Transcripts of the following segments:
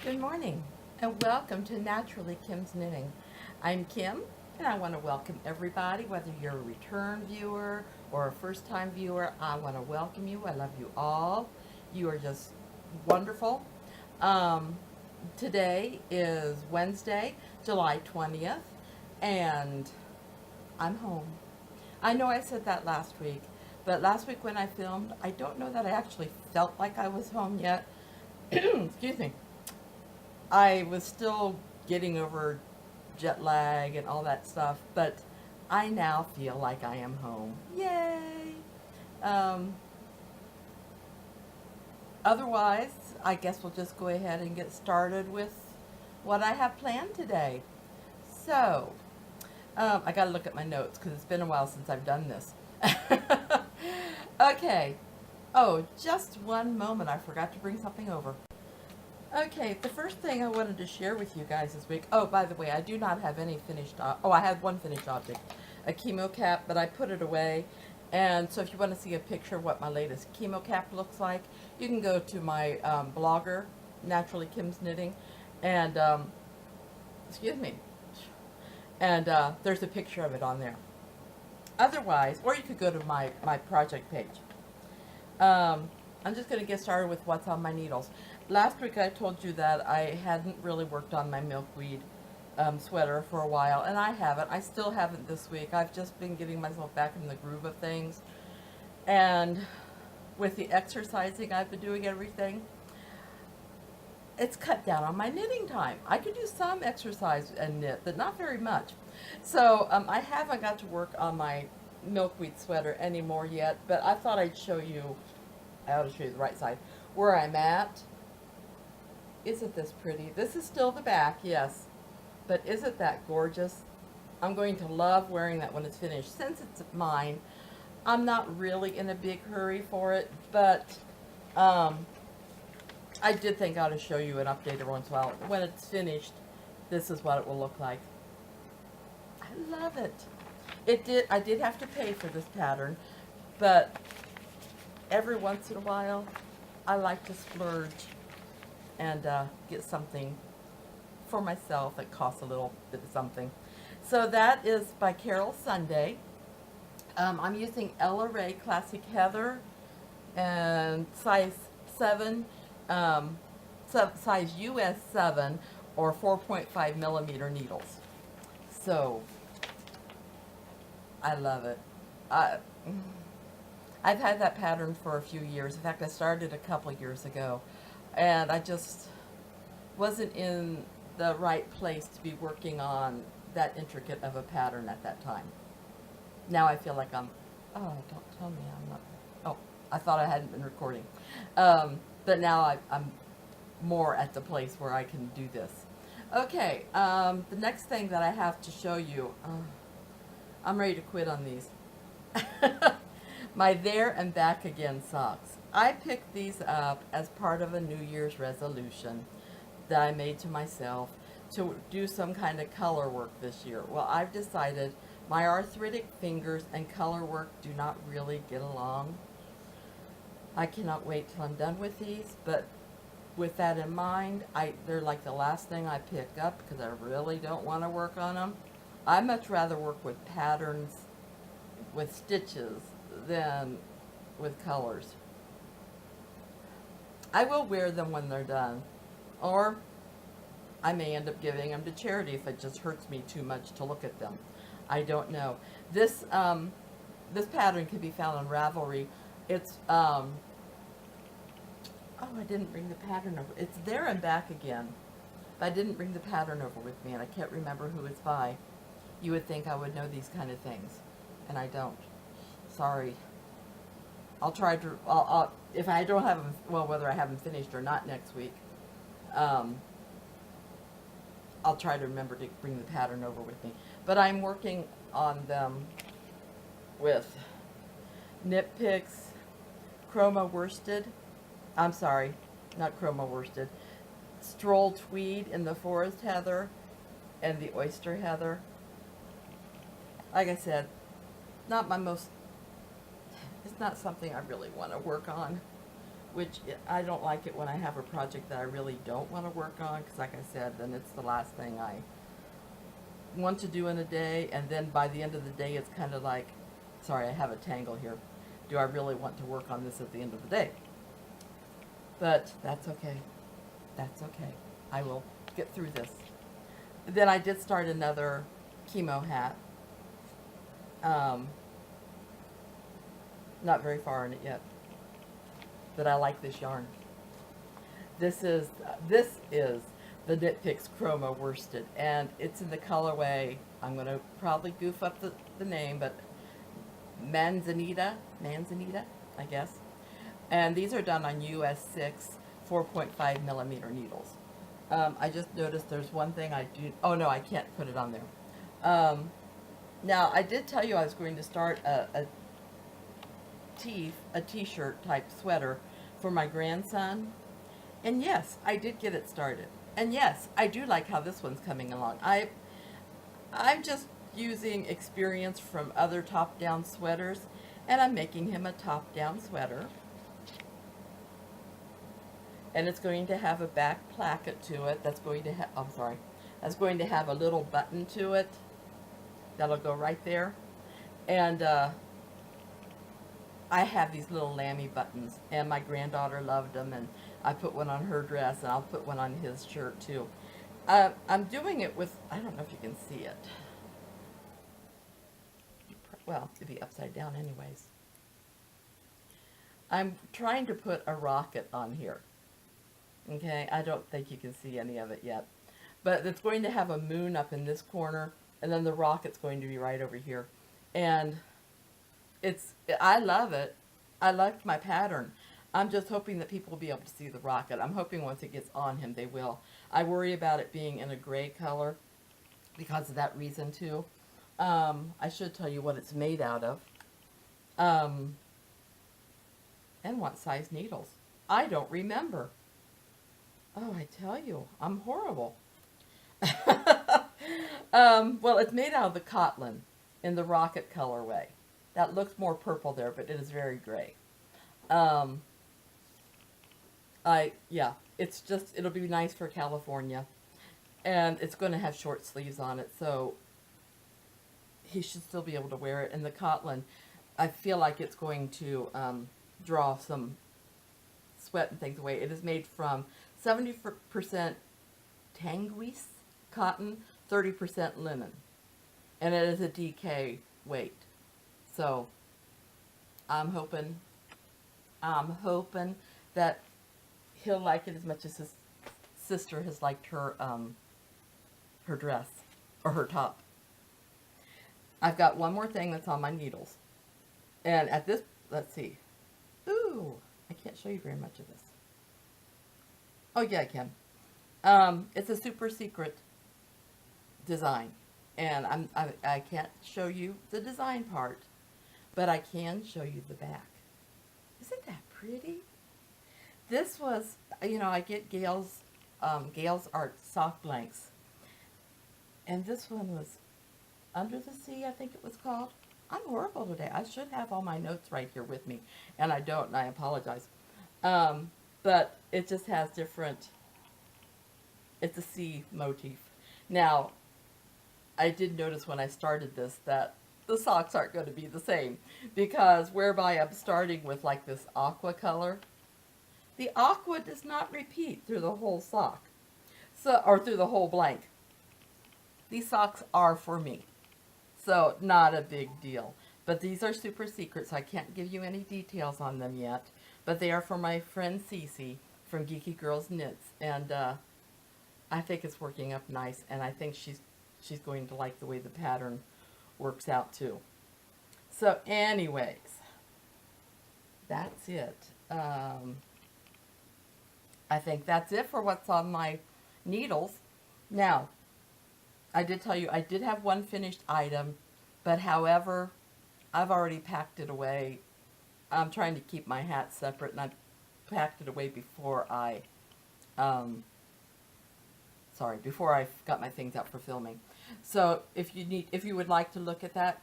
Good morning and welcome to Naturally Kim's Knitting. I'm Kim and I want to welcome everybody, whether you're a return viewer or a first time viewer. I want to welcome you. I love you all. You are just wonderful. Um, Today is Wednesday, July 20th, and I'm home. I know I said that last week, but last week when I filmed, I don't know that I actually felt like I was home yet. Excuse me. I was still getting over jet lag and all that stuff, but I now feel like I am home. Yay! Um, Otherwise, I guess we'll just go ahead and get started with what I have planned today. So, I gotta look at my notes because it's been a while since I've done this. Okay. Oh, just one moment. I forgot to bring something over. Okay, the first thing I wanted to share with you guys this week. Oh, by the way, I do not have any finished. I had one finished object, a chemo cap, but I put it away. And so, if you want to see a picture of what my latest chemo cap looks like, you can go to my blogger, Naturally Kim's Knitting, and excuse me, and there's a picture of it on there. Otherwise, or you could go to my project page. I'm just going to get started with what's on my needles. Last week I told you that I hadn't really worked on my milkweed sweater for a while, and I haven't. I still haven't this week. I've just been getting myself back in the groove of things. And with the exercising I've been doing everything, it's cut down on my knitting time. I could do some exercise and knit, but not very much. So I haven't got to work on my milkweed sweater anymore yet, but I thought I'd show you, I ought to show you the right side, where I'm at. Isn't this pretty? This is still the back, yes, but isn't that gorgeous? I'm going to love wearing that when it's finished. Since it's mine, I'm not really in a big hurry for it, but I did think I ought to show you an update every once in a while. When it's finished, this is what it will look like. I love it. I did have to pay for this pattern, but every once in a while, I like to splurge and get something for myself that costs a little bit of something. So that is by Carol Sunday. I'm using Ella Rae Classic Heather and size 7, size US 7 or 4.5 millimeter needles. So I love it. I've had that pattern for a few years. In fact, I started a couple years ago, and I just wasn't in the right place to be working on that intricate of a pattern at that time. Now I feel like I'm, oh, don't tell me I'm not, oh, I thought I hadn't been recording. But now I'm more at the place where I can do this. Okay, the next thing that I have to show you, I'm ready to quit on these. My There and Back Again socks. I picked these up as part of a New Year's resolution that I made to myself to do some kind of color work this year. Well, I've decided my arthritic fingers and color work do not really get along. I cannot wait till I'm done with these, but with that in mind, they're like the last thing I pick up because I really don't want to work on them. I much rather work with patterns with stitches than with colors. I will wear them when they're done, or I may end up giving them to charity if it just hurts me too much to look at them. I don't know. This pattern can be found on Ravelry. It's oh, I didn't bring the pattern over. It's There and Back Again. But I didn't bring the pattern over with me, and I can't remember who it's by. You would think I would know these kind of things, and I don't. Sorry. I'll try to, if I don't have them, well, whether I have them finished or not next week, I'll try to remember to bring the pattern over with me. But I'm working on them with Knit Picks, Chroma Worsted, I'm sorry, not Chroma Worsted, Stroll Tweed in the Forest Heather and the Oyster Heather. Like I said, not my most, it's not something I really want to work on which I don't like it when I have a project that I really don't want to work on, because like I said, then it's the last thing I want to do in a day, and then by the end of the day, it's kind of like, sorry, I have a tangle here. Do I really want to work on this at the end of the day? But that's okay. That's okay. I will get through this. Then I did start another chemo hat. Um, Not very far in it yet, but I like this yarn. This is the Knit Picks Chroma Worsted, and it's in the colorway. I'm going to probably goof up the name, but Manzanita, I guess. And these are done on US 6 4.5 millimeter needles. I just noticed there's one thing I do. Oh no, I can't put it on there. Now I did tell you I was going to start a t-shirt type sweater for my grandson. And yes, I did get it started. And yes, I do like how this one's coming along. I'm just using experience from other top-down sweaters, and I'm making him a top-down sweater. And it's going to have a back placket to it. That's going to have, I'm sorry, that's going to have a little button to it. That'll go right there. And I have these little lammy buttons, and my granddaughter loved them, and I put one on her dress, and I'll put one on his shirt too. I'm doing it with, I don't know if you can see it. Well, it'd be upside down anyways. I'm trying to put a rocket on here. Okay, I don't think you can see any of it yet. But it's going to have a moon up in this corner, and then the rocket's going to be right over here. And I love it. I like my pattern. I'm just hoping that people will be able to see the rocket. I'm hoping once it gets on him, they will. I worry about it being in a gray color because of that reason too. I should tell you what it's made out of. And what size needles. I don't remember. Oh, I tell you, I'm horrible. Well, it's made out of the Cotton in the rocket colorway. That looks more purple there, but it is very gray. Yeah, it's just, it'll be nice for California. And it's going to have short sleeves on it, so he should still be able to wear it. And the Cotton, I feel like it's going to draw some sweat and things away. It is made from 70% Tanguis cotton, 30% linen. And it is a DK weight. So I'm hoping that he'll like it as much as his sister has liked her dress or her top. I've got one more thing that's on my needles. And at this, let's see. Ooh, I can't show you very much of this. Oh yeah, I can. It's a super secret design. And I can't show you the design part, but I can show you the back. Isn't that pretty? This was, you know, I get Gail's Art soft blanks. And this one was Under the Sea, I think it was called. I'm horrible today. I should have all my notes right here with me, and I don't, and I apologize. But it just has different, it's a sea motif. Now, I did notice when I started this that the socks aren't going to be the same, because whereby I'm starting with like this aqua color, the aqua does not repeat through the whole sock, so, or through the whole blank. These socks are for me, so not a big deal. But these are super secret, so I can't give you any details on them yet. But they are for my friend Cece from Geeky Girls Knits, and I think it's working up nice, and I think she's going to like the way the pattern works out too. So anyways, that's it. I think that's it for what's on my needles. Now, I did tell you I did have one finished item, but however, I've already packed it away. I'm trying to keep my hats separate, and I packed it away before I, before I got my things out for filming. So if you would like to look at that,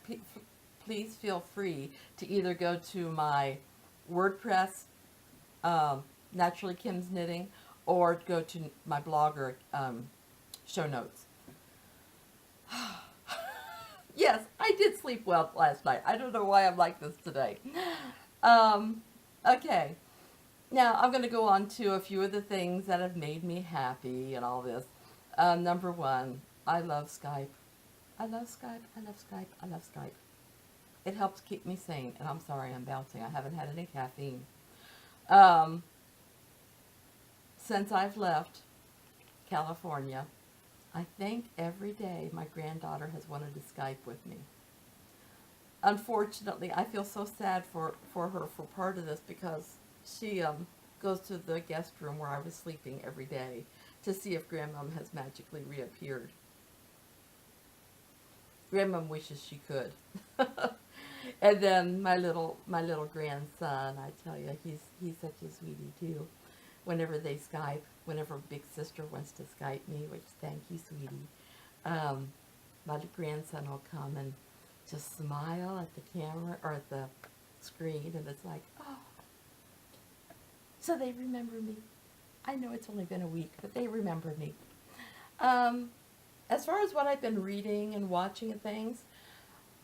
please feel free to either go to my WordPress Naturally Kim's Knitting, or go to my blog or show notes. Yes, I did sleep well last night. I don't know why I'm like this today. Okay. Now, I'm going to go on to a few of the things that have made me happy and all this. Number one, I love Skype. I love Skype. I love Skype. I love Skype. It helps keep me sane. And I'm sorry, I'm bouncing. I haven't had any caffeine. Um, since I've left California, I think every day my granddaughter has wanted to Skype with me. Unfortunately, I feel so sad for her for part of this because she goes to the guest room where I was sleeping every day to see if Grandmom has magically reappeared. Grandmom wishes she could. And then my little grandson, I tell you, he's such a sweetie too. Whenever they Skype, whenever big sister wants to Skype me, which thank you, sweetie, my grandson will come and just smile at the camera or at the screen, and it's like, oh, so they remember me. I know it's only been a week, but they remember me. As far as what I've been reading and watching and things,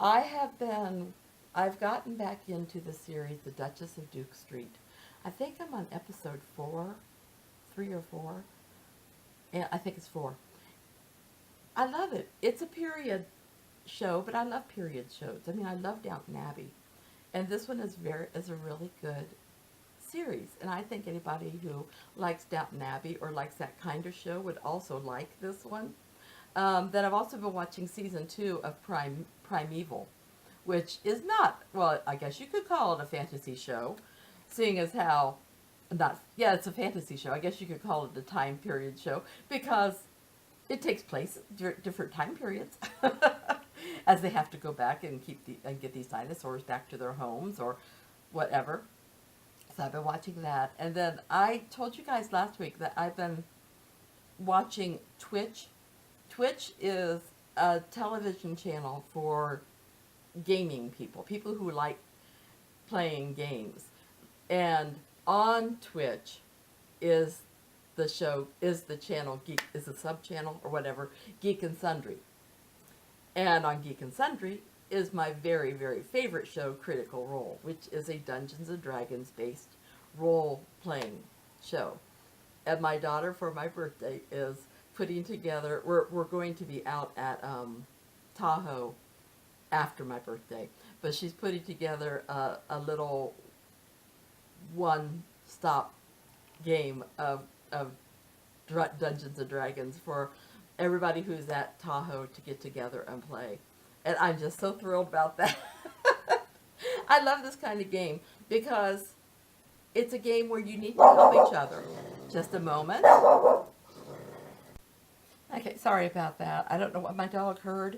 I've gotten back into the series, The Duchess of Duke Street. I think I'm on episode 3 or 4. Yeah, I think it's 4. I love it. It's a period show, but I love period shows. I mean, I love Downton Abbey. And this one is a really good series. And I think anybody who likes Downton Abbey or likes that kind of show would also like this one. Then I've also been watching season 2 of Primeval, which is not, well, I guess you could call it a fantasy show, seeing as how, it's a fantasy show. I guess you could call it a time period show because it takes place different time periods as they have to go back and get these dinosaurs back to their homes or whatever. So I've been watching that. And then I told you guys last week that I've been watching Twitch. Twitch is a television channel for gaming people who like playing games. And on Twitch is the channel Geek, is a sub-channel or whatever, Geek and Sundry. And on Geek and Sundry is my very, very favorite show, Critical Role, which is a Dungeons & Dragons based role-playing show. And my daughter, for my birthday, is putting together, we're going to be out at Tahoe after my birthday, but she's putting together a little one-stop game of Dungeons & Dragons for everybody who's at Tahoe to get together and play. And I'm just so thrilled about that. I love this kind of game because it's a game where you need to help each other. Just a moment. Okay, sorry about that. I don't know what my dog heard,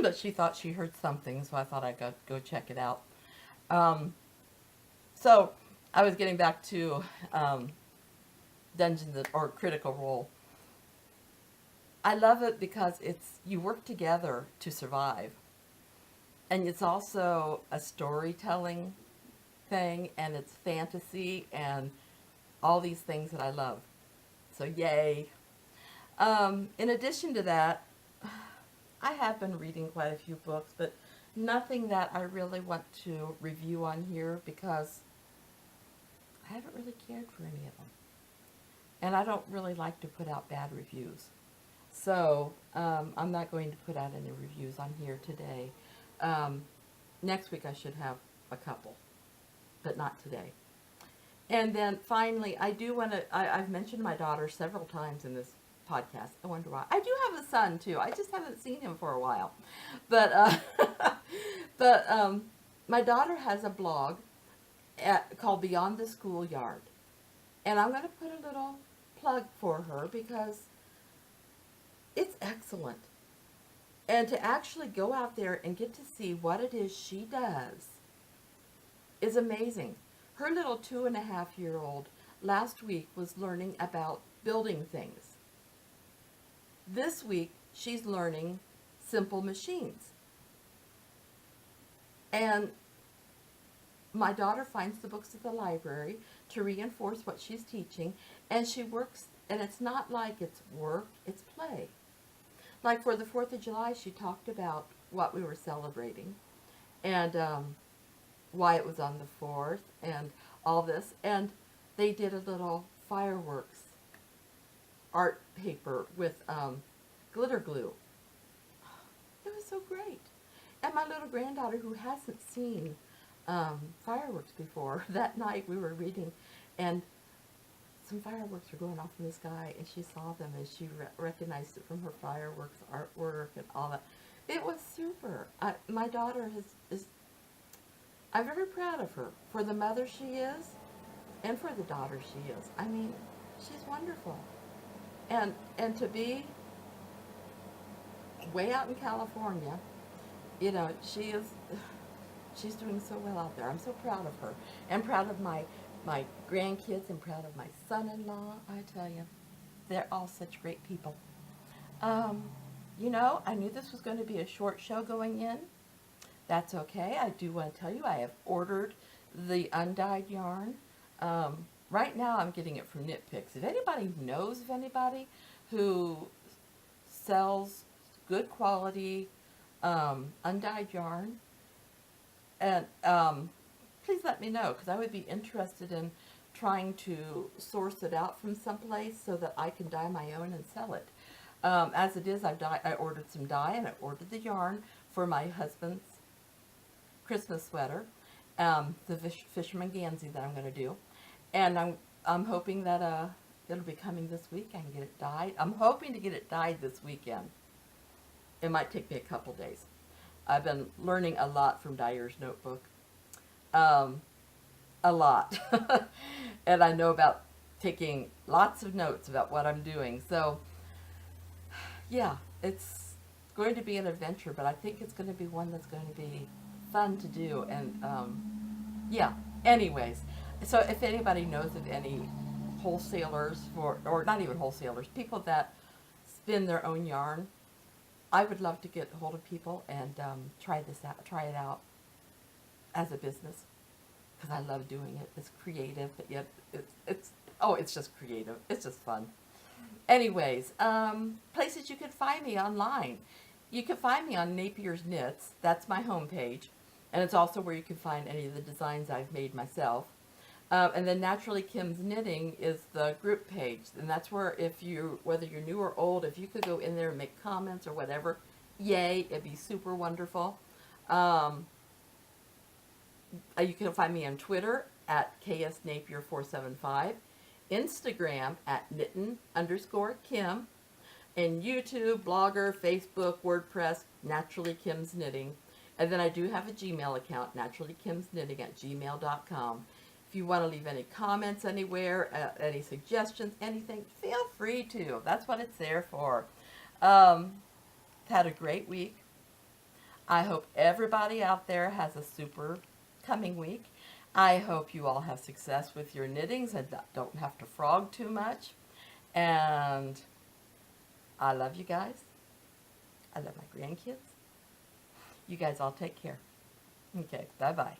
but she thought she heard something, so I thought I'd go check it out. So I was getting back to Dungeons or Critical Role. I love it because you work together to survive. And it's also a storytelling thing, and it's fantasy, and all these things that I love. So yay. In addition to that, I have been reading quite a few books, but nothing that I really want to review on here because I haven't really cared for any of them. And I don't really like to put out bad reviews. So I'm not going to put out any reviews on here today. Next week I should have a couple, but not today. And then finally, I do want to, I've mentioned my daughter several times in this podcast. I wonder why. I do have a son too. I just haven't seen him for a while. But, my daughter has a blog called Beyond the Schoolyard. And I'm going to put a little plug for her because it's excellent. And to actually go out there and get to see what it is she does is amazing. Her little 2.5-year-old last week was learning about building things. This week, she's learning simple machines. And my daughter finds the books at the library to reinforce what she's teaching, and she works, and it's not like it's work, it's play. Like for the 4th of July, she talked about what we were celebrating, and why it was on the 4th, and all this, and they did a little fireworks art paper with glitter glue. It was so great. And my little granddaughter, who hasn't seen fireworks before, that night we were reading, and some fireworks were going off in the sky, and she saw them, and she recognized it from her fireworks artwork and all that. It was super. My daughter I'm very proud of her for the mother she is, and for the daughter she is. I mean, she's wonderful. And to be way out in California, you know, she's doing so well out there. I'm so proud of her. And proud of my grandkids, and proud of my son-in-law. I tell you, they're all such great people. You know, I knew this was going to be a short show going in. That's okay. I do want to tell you I have ordered the undyed yarn. Right now I'm getting it from Knit Picks. If anybody knows of anybody who sells good quality undyed yarn, and please let me know, because I would be interested in trying to source it out from someplace so that I can dye my own and sell it. As it is, I ordered some dye, and I ordered the yarn for my husband's Christmas sweater, the Fisherman Gansey that I'm going to do, and I'm hoping that it'll be coming this week. I can get it dyed. I'm hoping to get it dyed this weekend. It might take me a couple days. I've been learning a lot from Dyer's Notebook, a lot, and I know about taking lots of notes about what I'm doing. So yeah, it's going to be an adventure, but I think it's going to be one that's going to be fun to do. And yeah, anyways, so if anybody knows of any wholesalers or not even wholesalers, people that spin their own yarn, I would love to get a hold of people and try it out as a business, because I love doing it. It's creative, but yet it's just creative. It's just fun. Anyways, places you can find me online. You can find me on Napier's Knits. That's my homepage. And it's also where you can find any of the designs I've made myself. And then Naturally Kim's Knitting is the group page. And that's where, whether you're new or old, if you could go in there and make comments or whatever, yay, it'd be super wonderful. You can find me on Twitter at ksnapier475. Instagram at knittin_Kim, and YouTube, Blogger, Facebook, WordPress, Naturally Kim's Knitting. And then I do have a Gmail account, naturallykimsknitting@gmail.com. If you want to leave any comments anywhere, any suggestions, anything, feel free to. That's what it's there for. Had a great week. I hope everybody out there has a super coming week. I hope you all have success with your knittings and don't have to frog too much. And I love you guys. I love my grandkids. You guys all take care. Okay, bye-bye.